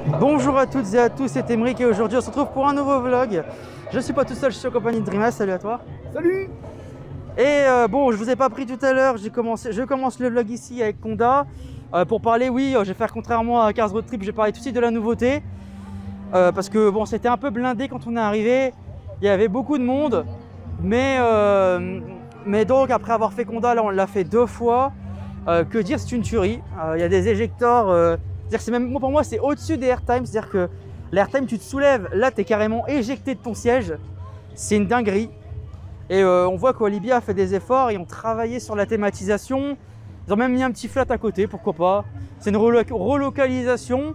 Bonjour à toutes et à tous, c'est Emeric et aujourd'hui on se retrouve pour un nouveau vlog. Je suis pas tout seul, je suis en compagnie de Dreamas, salut à toi. Salut. Et bon, je vous ai pas pris tout à l'heure, je commence le vlog ici avec Conda. Pour parler, oui, je vais faire contrairement à Cars Road Trip, je vais parler tout de suite de la nouveauté. Parce que bon, c'était un peu blindé quand on est arrivé, il y avait beaucoup de monde. Mais donc après avoir fait Conda, là on l'a fait 2 fois. Que dire, c'est une tuerie. Il y a des éjecteurs. Même, pour moi, c'est au-dessus des airtime. C'est-à-dire que l'airtime, tu te soulèves, là, tu es carrément éjecté de ton siège. C'est une dinguerie. Et on voit qu'Walibi a fait des efforts. Ils ont travaillé sur la thématisation. Ils ont même mis un petit flat à côté, pourquoi pas. C'est une relocalisation.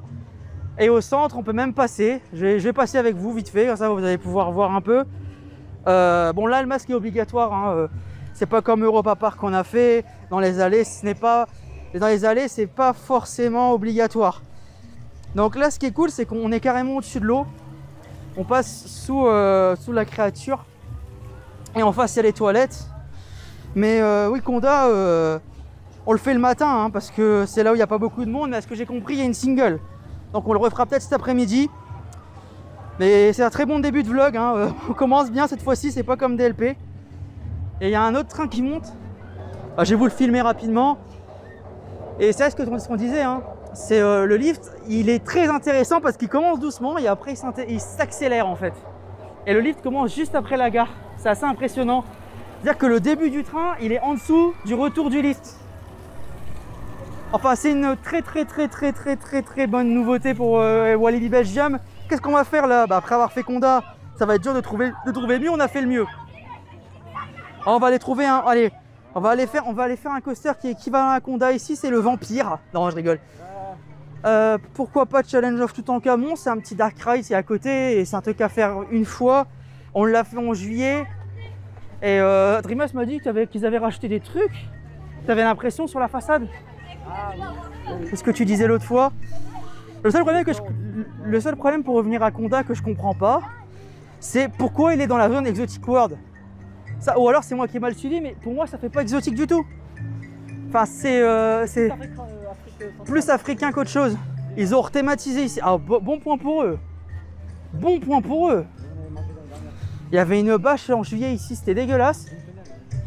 Et au centre, on peut même passer. Je vais passer avec vous vite fait, comme ça vous allez pouvoir voir un peu. Bon, là, le masque est obligatoire. Hein. C'est pas comme Europa Park qu'on a fait. Dans les allées, c'est pas forcément obligatoire. Donc là, ce qui est cool, c'est qu'on est carrément au-dessus de l'eau. On passe sous la créature. Et en face, il y a les toilettes. Mais oui, Conda, on le fait le matin, hein, parce que c'est là où il n'y a pas beaucoup de monde. Mais à ce que j'ai compris, il y a une single. Donc on le refera peut-être cet après-midi. Mais c'est un très bon début de vlog. Hein. On commence bien cette fois-ci, c'est pas comme DLP. Et il y a un autre train qui monte. Je vais vous le filmer rapidement. Et c'est ce qu'on disait, hein. C'est le lift, il est très intéressant parce qu'il commence doucement et après il s'accélère en fait. Et le lift commence juste après la gare. C'est assez impressionnant. C'est-à-dire que le début du train, il est en dessous du retour du lift. Enfin, c'est une très bonne nouveauté pour Walibi Belgium. Qu'est-ce qu'on va faire là? Après avoir fait Conda, ça va être dur de trouver mieux. On a fait le mieux. On va aller trouver un. Allez, on va aller faire un coaster qui est équivalent à Conda ici, c'est le Vampire. Non, je rigole. Pourquoi pas Challenge of Toutankhamon? C'est un petit dark ride, c'est à côté et c'est un truc à faire une fois. On l'a fait en juillet. Et Dreamas m'a dit qu'ils avaient racheté des trucs. Tu avais l'impression sur la façade? C'est ce que tu disais l'autre fois. Le seul problème pour revenir à Conda que je comprends pas, c'est pourquoi il est dans la zone Exotic World. Ça, ou alors c'est moi qui ai mal suivi, mais pour moi ça fait pas exotique du tout. Enfin c'est plus africain qu'autre chose. Ils ont rethématisé ici. Ah, bon point pour eux. Bon point pour eux. Il y avait une bâche en juillet ici, c'était dégueulasse.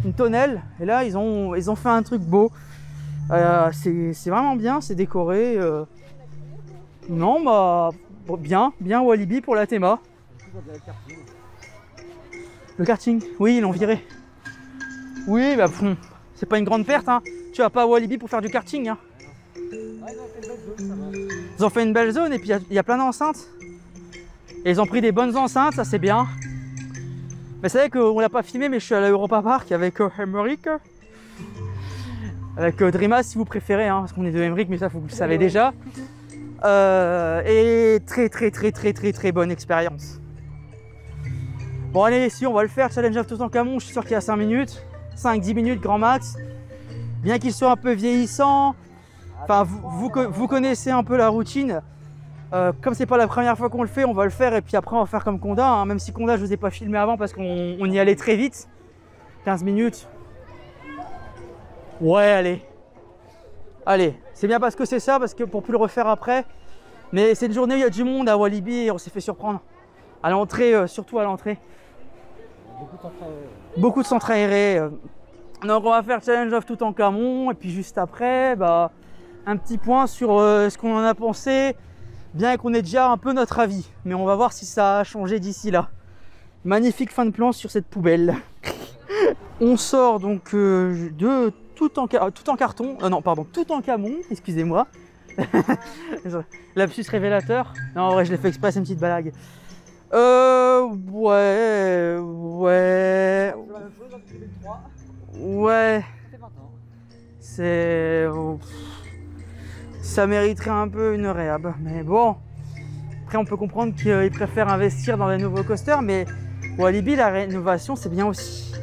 Une tonnelle. Et là ils ont fait un truc beau. C'est vraiment bien, c'est décoré. Non bah bien Walibi pour la théma. Le karting, oui, ils l'ont viré. Oui, bah c'est pas une grande perte, hein. Tu vas pas à Walibi pour faire du karting, hein. Ils ont fait une belle zone et puis il y a plein d'enceintes. Et ils ont pris des bonnes enceintes, ça c'est bien. Mais c'est vrai qu'on l'a pas filmé, mais je suis à l'Europa Park avec Emeric. Avec Dreamas si vous préférez, hein, parce qu'on est de Emeric, mais ça vous le savez déjà. Et très bonne expérience. Bon allez, si on va le faire, Challenge of Toutankhamon, je suis sûr qu'il y a 5 minutes, 5-10 minutes grand max. Bien qu'il soit un peu vieillissant, enfin vous connaissez un peu la routine. Comme c'est pas la première fois qu'on le fait, on va le faire et puis après on va faire comme Conda, hein. Même si Conda je vous ai pas filmé avant parce qu'on y allait très vite. 15 minutes. Ouais allez, c'est bien parce que c'est ça, parce que pour plus le refaire après. Mais c'est une journée où il y a du monde à Walibi et on s'est fait surprendre. À l'entrée, surtout à l'entrée. Beaucoup de centres aérés. Donc on va faire Challenge of Toutankhamon et puis juste après, bah, un petit point sur ce qu'on en a pensé. Bien qu'on ait déjà un peu notre avis, mais on va voir si ça a changé d'ici là. Magnifique fin de plan sur cette poubelle. On sort donc de Toutankhamon, excusez-moi. Lapsus révélateur. Non, en vrai, je l'ai fait exprès, c'est une petite blague. Ouais. C'est... Ça mériterait un peu une réhab, mais bon. Après, on peut comprendre qu'ils préfèrent investir dans des nouveaux coasters, mais Walibi, la rénovation, c'est bien aussi.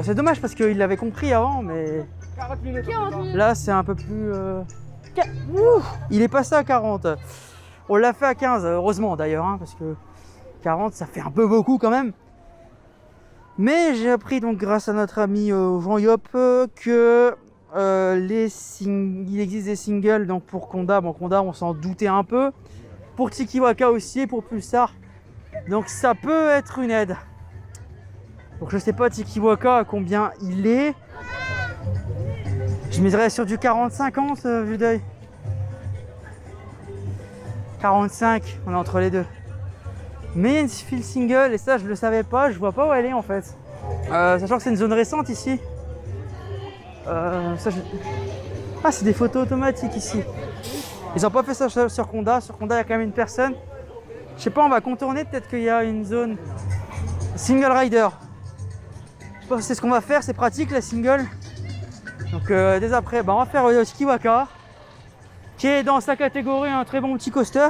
C'est dommage parce qu'ils l'avaient compris avant, mais... Là, c'est un peu plus... Il est passé à 40. On l'a fait à 15, heureusement d'ailleurs, hein, parce que 40, ça fait un peu beaucoup quand même. Mais j'ai appris donc grâce à notre ami Jean Yop que il existe des singles donc pour Konda. Bon, Konda, on s'en doutait un peu. Pour Tikiwaka aussi et pour Pulsar. Donc ça peut être une aide. Donc je sais pas Tikiwaka à combien il est. Je miserais sur du 40-50 vu d'œil. 45, on est entre les deux. Mais il y a une file single et ça je le savais pas, je vois pas où elle est en fait. Sachant que c'est une zone récente ici. Ah, c'est des photos automatiques ici. Ils ont pas fait ça sur Konda. Sur Konda il y a quand même une personne. Je sais pas, on va contourner, peut-être qu'il y a une zone single rider. Je pense que c'est ce qu'on va faire, c'est pratique la single. Donc dès après, on va faire Tikiwaka, qui est dans sa catégorie un très bon petit coaster.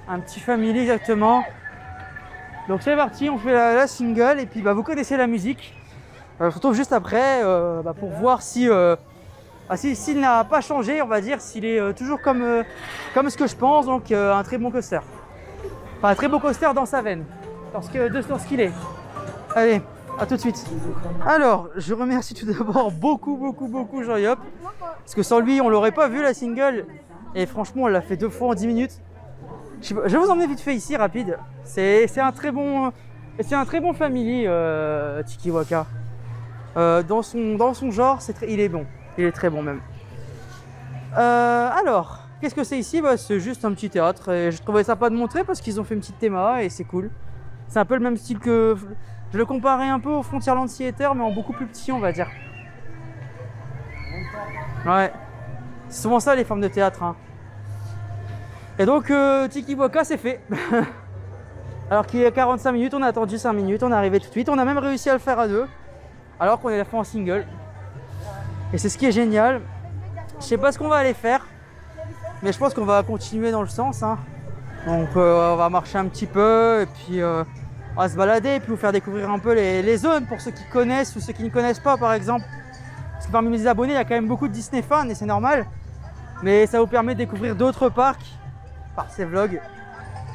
Un petit family exactement. Donc c'est parti, on fait la single et puis vous connaissez la musique. On se retrouve juste après pour voir si s'il n'a pas changé, on va dire, s'il est toujours comme ce que je pense, donc un très bon coaster. Enfin, un très beau coaster dans sa veine, dans ce qu'il est. Allez, à tout de suite. Alors, je remercie tout d'abord beaucoup Jean-Yop, parce que sans lui, on l'aurait pas vu la single. Et franchement, on l'a fait 2 fois en 10 minutes. Je vais vous emmener vite fait ici, rapide. C'est un très bon family, Tikiwaka. Dans son genre, il est bon. Il est très bon même. Alors, qu'est-ce que c'est ici? C'est juste un petit théâtre et je trouvais sympa de montrer parce qu'ils ont fait une petite théma et c'est cool. C'est un peu le même style que... Je le comparais un peu au Frontierland Theater mais en beaucoup plus petit on va dire. Ouais. C'est souvent ça les formes de théâtre. Hein. Et donc Tikiwaka c'est fait. Alors qu'il y a 45 minutes, on a attendu 5 minutes, on est arrivé tout de suite. On a même réussi à le faire à 2. Alors qu'on est fait en single. Et c'est ce qui est génial. Je sais pas ce qu'on va aller faire, mais je pense qu'on va continuer dans le sens. Hein. Donc on va marcher un petit peu et puis on va se balader et puis vous faire découvrir un peu les zones pour ceux qui connaissent ou ceux qui ne connaissent pas par exemple. Parce que parmi mes abonnés, il y a quand même beaucoup de Disney fans et c'est normal. Mais ça vous permet de découvrir d'autres parcs par ces vlogs.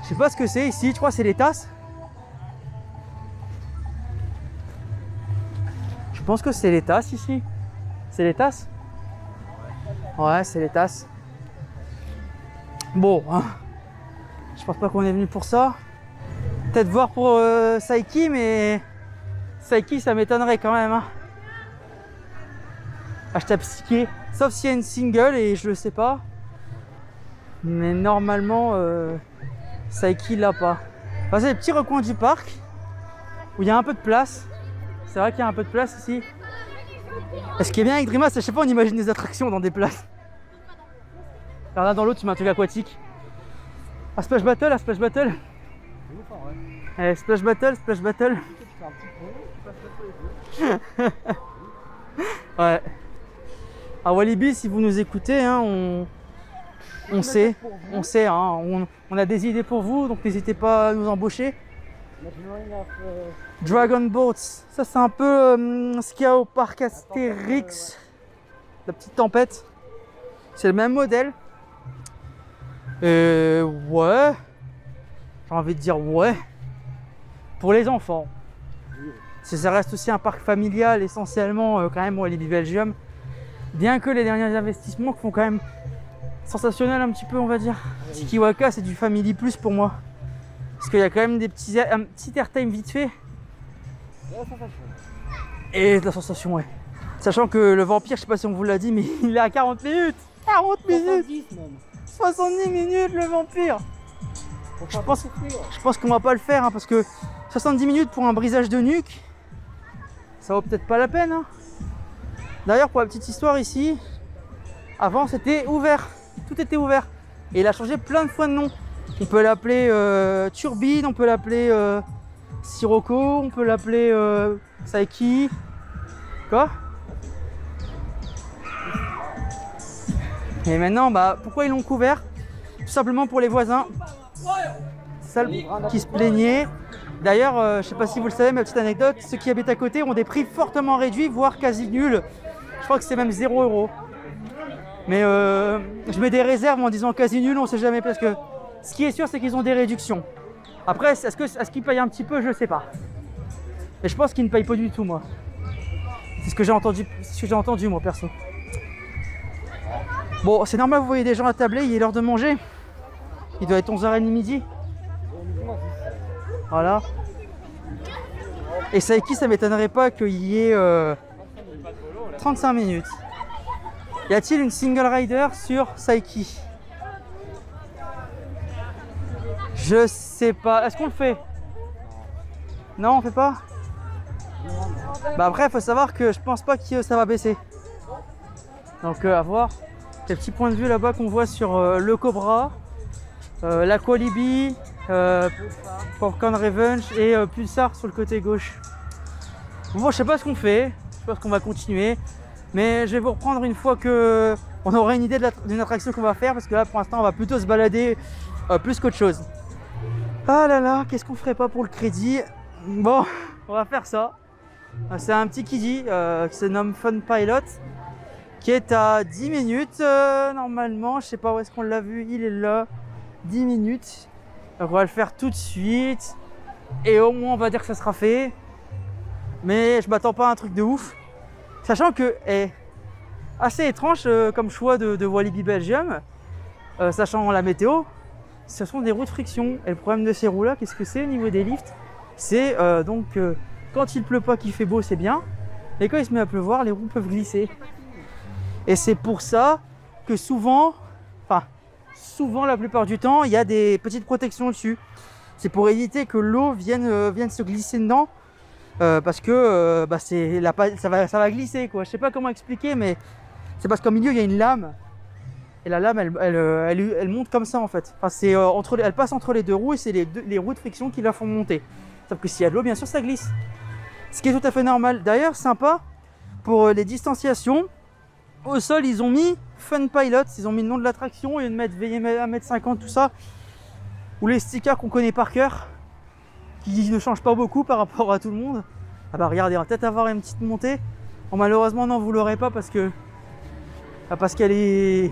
Je sais pas ce que c'est ici, je crois que c'est les tasses. Je pense que c'est les tasses ici. C'est les tasses? Ouais, c'est les tasses. Bon, hein. Je pense pas qu'on est venu pour ça. Peut-être voir pour Saiki, mais Saiki, ça m'étonnerait quand même. Hein. Acheter à Psyché, sauf s'il y a une single et je le sais pas. Mais normalement, Saiki l'a pas. Enfin, c'est les petits recoins du parc où il y a un peu de place. C'est vrai qu'il y a un peu de place ici. Et ce qui est bien avec Dreamhouse, je sais pas, on imagine des attractions dans des places. Alors là dans l'autre, tu mets un truc aquatique. Ah, Splash Battle, à Splash Battle. Allez, Splash Battle, Splash Battle. Ouais. À Walibi, si vous nous écoutez, hein, on sait, hein, on a des idées pour vous, donc n'hésitez pas à nous embaucher. Dragon Boats, ça c'est un peu ce qu'il y a au parc Astérix, la petite tempête. C'est le même modèle. Et ouais, j'ai envie de dire ouais, pour les enfants. Ça reste aussi un parc familial essentiellement quand même Walibi Belgium. Bien que les derniers investissements font quand même sensationnel un petit peu on va dire. Tikiwaka c'est du family plus pour moi. Parce qu'il y a quand même un petit airtime vite fait. Et de la sensation, ouais. Sachant que le vampire, je sais pas si on vous l'a dit, mais il est à 40 minutes. 40 minutes 70 minutes le vampire. Je pense qu'on va pas le faire hein, parce que 70 minutes pour un brisage de nuque, ça vaut peut-être pas la peine. Hein. D'ailleurs, pour la petite histoire ici, avant c'était ouvert. Tout était ouvert. Et il a changé plein de fois de nom. On peut l'appeler Turbine, on peut l'appeler Sirocco, on peut l'appeler Saiki. Quoi? Et maintenant, pourquoi ils l'ont couvert? Tout simplement pour les voisins. Celles qui se plaignaient. D'ailleurs, je sais pas si vous le savez, ma petite anecdote, ceux qui habitent à côté ont des prix fortement réduits, voire quasi nuls. Je crois que c'est même 0 €. Mais je mets des réserves en disant quasi nul, on sait jamais parce que ce qui est sûr, c'est qu'ils ont des réductions. Après, est-ce qu'ils payent un petit peu? Je sais pas. Et je pense qu'ils ne payent pas du tout, moi. C'est ce que j'ai entendu moi perso. Bon, c'est normal, vous voyez des gens à tabler, il est l'heure de manger. Il doit être 11h30 midi. Voilà. Et Saiki, ça m'étonnerait pas qu'il y ait 35 minutes. Y a-t-il une single rider sur Saiki? Je sais pas. Est-ce qu'on le fait? Non, on fait pas? Bah après, il faut savoir que je pense pas que ça va baisser. Donc à voir. Les petits points de vue là-bas qu'on voit sur le Cobra, la Qualibi, Popcorn Revenge et Pulsar sur le côté gauche. Bon, je sais pas ce qu'on fait. Je pense qu'on va continuer. Mais je vais vous reprendre une fois que on aura une idée d'une attraction qu'on va faire. Parce que là, pour l'instant, on va plutôt se balader plus qu'autre chose. Ah là là, qu'est-ce qu'on ferait pas pour le crédit? Bon, on va faire ça. C'est un petit kiddie qui se nomme Fun Pilot, qui est à 10 minutes normalement. Je sais pas où est-ce qu'on l'a vu, il est là. 10 minutes. Donc on va le faire tout de suite. Et au moins on va dire que ça sera fait. Mais je m'attends pas à un truc de ouf. Sachant que est assez étrange comme choix de Walibi Belgium. Sachant la météo, ce sont des roues de friction. Et le problème de ces roues là, qu'est-ce que c'est au niveau des lifts? C'est quand il pleut pas, qu'il fait beau, c'est bien. Et quand il se met à pleuvoir, les roues peuvent glisser. Et c'est pour ça que souvent, la plupart du temps, il y a des petites protections dessus. C'est pour éviter que l'eau vienne se glisser dedans. Parce que ça va glisser, quoi. Je sais pas comment expliquer, mais c'est parce qu'au milieu, il y a une lame. Et la lame, elle monte comme ça, en fait. Enfin, elle passe entre les deux roues et c'est les roues de friction qui la font monter. Sauf que s'il y a de l'eau, bien sûr, ça glisse. Ce qui est tout à fait normal. D'ailleurs, sympa, pour les distanciations, au sol, ils ont mis Fun Pilot. Ils ont mis le nom de l'attraction et 1m50, tout ça. Ou les stickers qu'on connaît par cœur, qui ne changent pas beaucoup par rapport à tout le monde. Ah bah regardez, on va peut-être avoir une petite montée. Bon, malheureusement, non, vous l'aurez pas parce qu'elle est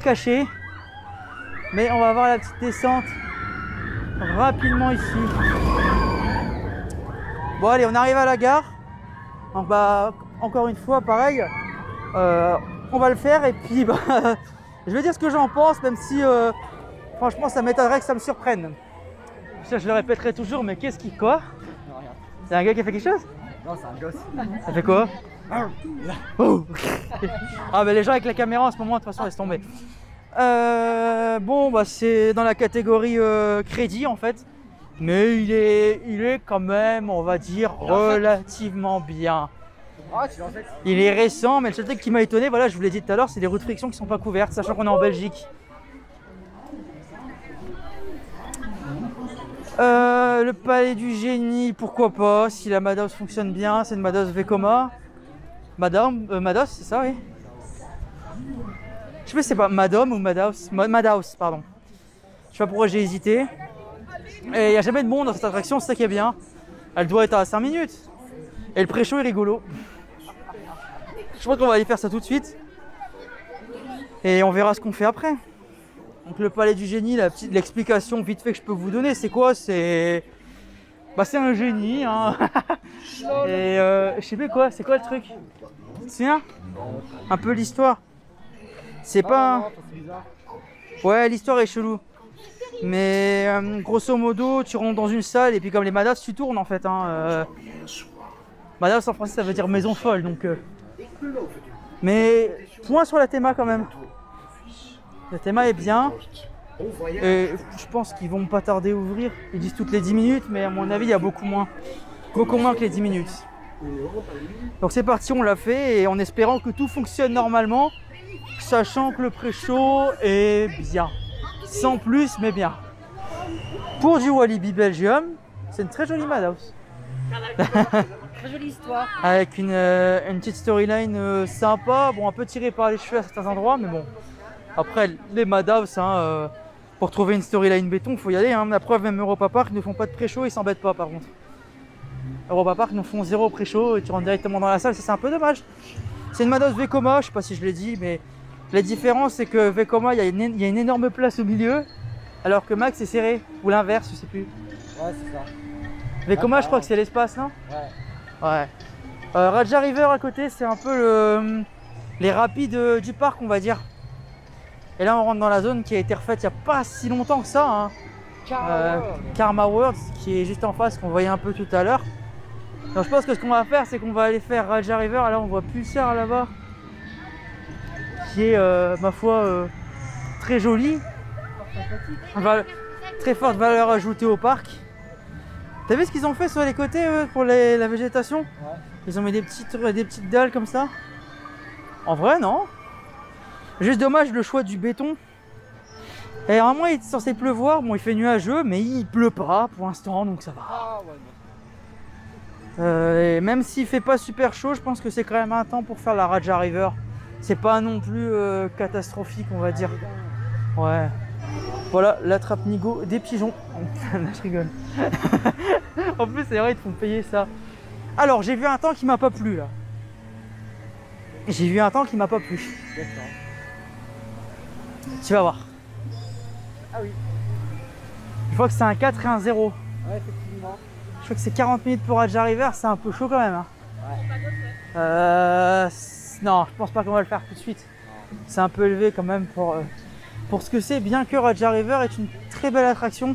cachée. Mais on va avoir la petite descente rapidement ici. Bon allez, on arrive à la gare. Donc bah encore une fois pareil, on va le faire et puis bah, je vais dire ce que j'en pense, même si franchement ça m'étonnerait que ça me surprenne. Ça, je le répéterai toujours, mais qu'est-ce qui quoi? C'est un gars qui a fait quelque chose? Non, c'est un gosse. Ça fait quoi? Oh. Ah bah les gens avec la caméra en ce moment de toute façon laisse tomber. Bon bah c'est dans la catégorie crédit en fait. Mais il est quand même, on va dire, relativement bien. Il est récent, mais le seul truc qui m'a étonné, voilà, je vous l'ai dit tout à l'heure, c'est les roues de friction qui ne sont pas couvertes, sachant qu'on est en Belgique. Le palais du génie, pourquoi pas, si la Madhouse fonctionne bien, c'est une Madhouse Vekoma. Madhouse, c'est ça, oui. Je sais pas si c'est pas Madame ou Madhouse. Madhouse, pardon. Je sais pas pourquoi j'ai hésité. Et il n'y a jamais de monde dans cette attraction, c'est ça qui est bien. Elle doit être à 5 minutes. Et le pré-show est rigolo. Je crois qu'on va aller faire ça tout de suite. Et on verra ce qu'on fait après. Donc le palais du génie, l'explication vite fait que je peux vous donner, c'est quoi? C'est un génie. Hein. Et je sais pas quoi, c'est quoi le truc? C'est un peu l'histoire. C'est pas... Ouais, l'histoire est chelou. Mais grosso modo, tu rentres dans une salle et puis comme les Madhouse, tu tournes en fait. Madhouse en français, ça veut dire maison folle. Donc, mais point sur la théma quand même. La théma est bien. Et je pense qu'ils vont pas tarder à ouvrir. Ils disent toutes les 10 minutes, mais à mon avis, il y a beaucoup moins. Beaucoup moins que les 10 minutes. Donc c'est parti, on l'a fait et en espérant que tout fonctionne normalement. Sachant que le pré-show est bien. Sans plus, mais bien. Pour du Walibi Belgium, c'est une très jolie Madhouse. Très jolie histoire. Avec une petite storyline sympa. Bon, un peu tirée par les cheveux à certains endroits, mais bon. Après, les Madhouse, pour trouver une storyline béton, il faut y aller. La preuve, même Europa Park, ils ne font pas de pré-show, ils s'embêtent pas par contre. Europa Park, ils nous font 0 pré-show et tu rentres directement dans la salle, c'est un peu dommage. C'est une Madhouse Vekoma, je sais pas si je l'ai dit, mais la différence c'est que Vekoma, il y a une énorme place au milieu, alors que Max est serré, ou l'inverse, je sais plus. Ouais, c'est ça. Vekoma, je crois que c'est l'espace, non? Ouais. Ouais. Raja River à côté, c'est un peu les rapides du parc, on va dire. Et là, on rentre dans la zone qui a été refaite il n'y a pas si longtemps que ça. Hein. Karma World, qui est juste en face, qu'on voyait un peu tout à l'heure. Donc je pense que ce qu'on va faire, c'est qu'on va aller faire Raja River. Là, on voit Pulsar là-bas, qui est, ma foi, très joli. Très forte valeur ajoutée au parc. T'as vu ce qu'ils ont fait sur les côtés pour la végétation? Ouais. Ils ont mis des petites dalles comme ça. En vrai, non. Juste dommage le choix du béton. Et normalement, il est censé pleuvoir. Bon, il fait nuageux, mais il pleut pas pour l'instant, donc ça va. Et même s'il fait pas super chaud, je pense que c'est quand même un temps pour faire la Raja River. C'est pas non plus catastrophique, on va dire. Ouais. Voilà, l'attrape-nigo des pigeons. Je rigole. En plus, c'est vrai, ils te font payer ça. Alors, j'ai vu un temps qui m'a pas plu là. J'ai vu un temps qui m'a pas plu. D'accord. Tu vas voir. Ah oui. Je crois que c'est un 4 et un 0. Ouais, effectivement. Je crois que c'est 40 minutes pour Raja River, c'est un peu chaud quand même. Hein. Ouais. Non, je pense pas qu'on va le faire tout de suite. C'est un peu élevé quand même pour ce que c'est, bien que Raja River est une très belle attraction.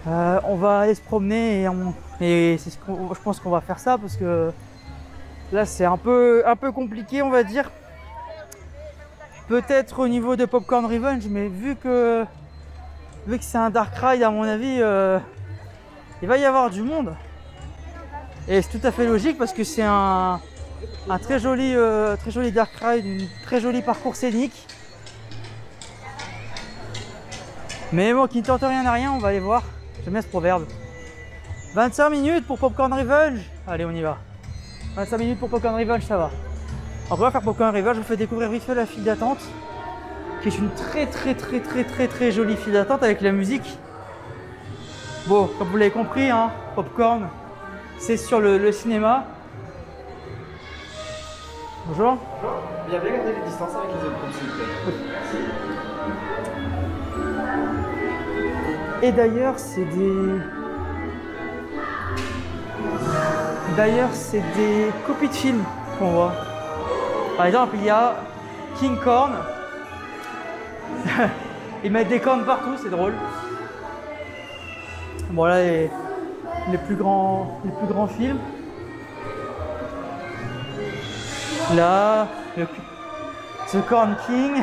On va aller se promener et c'est je pense qu'on va faire ça parce que là c'est un peu compliqué, on va dire. Peut-être au niveau de Popcorn Revenge, mais vu que c'est un dark ride, à mon avis, il va y avoir du monde. Et c'est tout à fait logique parce que c'est un très joli dark ride, un très joli parcours scénique. Mais bon, qui ne tente rien à rien, on va aller voir. J'aime bien ce proverbe. 25 minutes pour Popcorn Revenge. Allez, on y va. 25 minutes pour Popcorn Revenge, ça va. On va faire Popcorn Revenge, je vous fais découvrir vite fait la file d'attente, qui est une très jolie file d'attente avec la musique. Bon, comme vous l'avez compris, hein, Popcorn, c'est sur le cinéma. Bonjour. Bonjour. Bien garder les distances avec les autres, s'il vous plaît. Et d'ailleurs, c'est des copies de films qu'on voit. Par exemple, il y a King Corn. Ils mettent des cornes partout, c'est drôle. Bon là, les plus grands films. Là, The Corn King,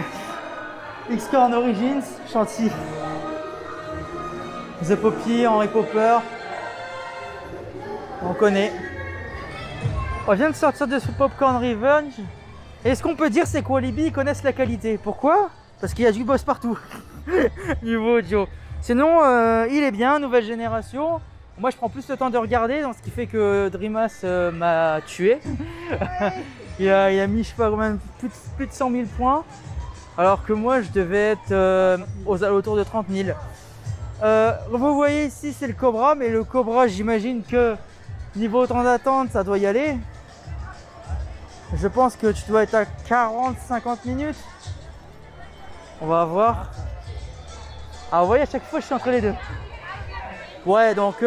X-Corn Origins, Chantilly. The Poppy, Henry Popper, on connaît. On vient de sortir de ce Popcorn Revenge. Et ce qu'on peut dire, c'est que Walibi connaissent la qualité. Pourquoi? Parce qu'il y a du boss partout. Niveau audio. Sinon, il est bien, nouvelle génération. Moi, je prends plus le temps de regarder, donc ce qui fait que Dreamas m'a tué. il a mis, je sais pas combien, plus de 100 000 points. Alors que moi, je devais être aux alentours de 30 000. Vous voyez ici c'est le Cobra, mais le Cobra j'imagine que niveau temps d'attente ça doit y aller. Je pense que tu dois être à 40-50 minutes. On va voir. Ah vous voyez à chaque fois je suis entre les deux. Ouais donc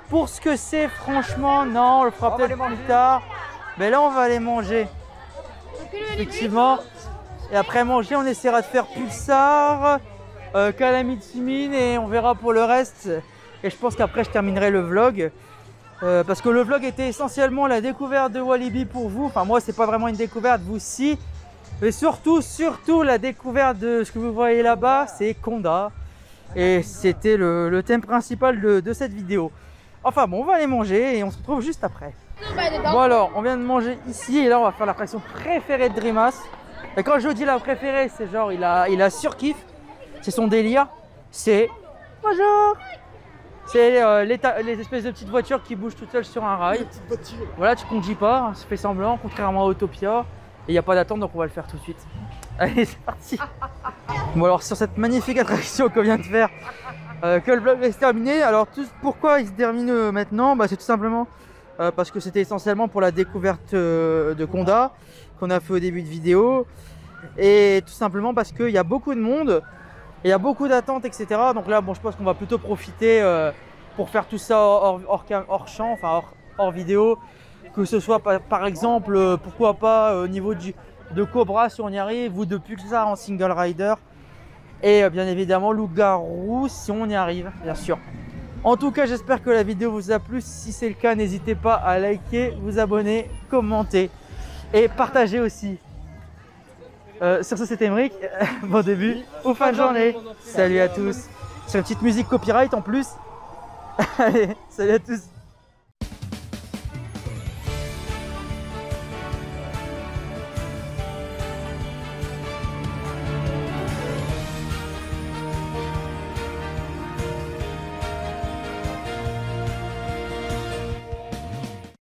pour ce que c'est franchement non on le fera peut-être plus tard. Mais là on va aller manger. Effectivement. Et après manger on essaiera de faire Pulsar. Calamity Mine et on verra pour le reste. Et je pense qu'après je terminerai le vlog parce que le vlog était essentiellement la découverte de Walibi pour vous. Enfin moi c'est pas vraiment une découverte, vous si. Mais surtout la découverte de ce que vous voyez là-bas, c'est Conda. Et c'était le thème principal de cette vidéo. Enfin bon, on va aller manger et on se retrouve juste après. Bon alors, on vient de manger ici et là on va faire l'attraction préférée de Dreamas. Et quand je dis la préférée, c'est genre il a surkiff. C'est son délire, c'est bonjour. C'est les espèces de petites voitures qui bougent toutes seules sur un rail. Voilà, tu conduis pas, ça fait semblant, contrairement à Autopia. Et il n'y a pas d'attente, donc on va le faire tout de suite. Allez, c'est parti. Bon alors, sur cette magnifique attraction qu'on vient de faire, que le vlog est terminé. Alors, pourquoi il se termine maintenant? C'est tout simplement parce que c'était essentiellement pour la découverte de Conda qu'on a fait au début de vidéo. Et tout simplement parce qu'il y a beaucoup de monde. Il y a beaucoup d'attentes, etc. Donc là, bon, je pense qu'on va plutôt profiter pour faire tout ça hors champ, enfin hors vidéo. que ce soit par exemple, pourquoi pas au niveau de Cobra si on y arrive, ou de Pulsar en single rider, et bien évidemment Loup-Garou si on y arrive, bien sûr. En tout cas, j'espère que la vidéo vous a plu. Si c'est le cas, n'hésitez pas à liker, vous abonner, commenter et partager aussi. Sur ce, c'était Emeric. Bon début ou fin de journée. Salut à tous. C'est une petite musique copyright en plus. Allez, salut à tous.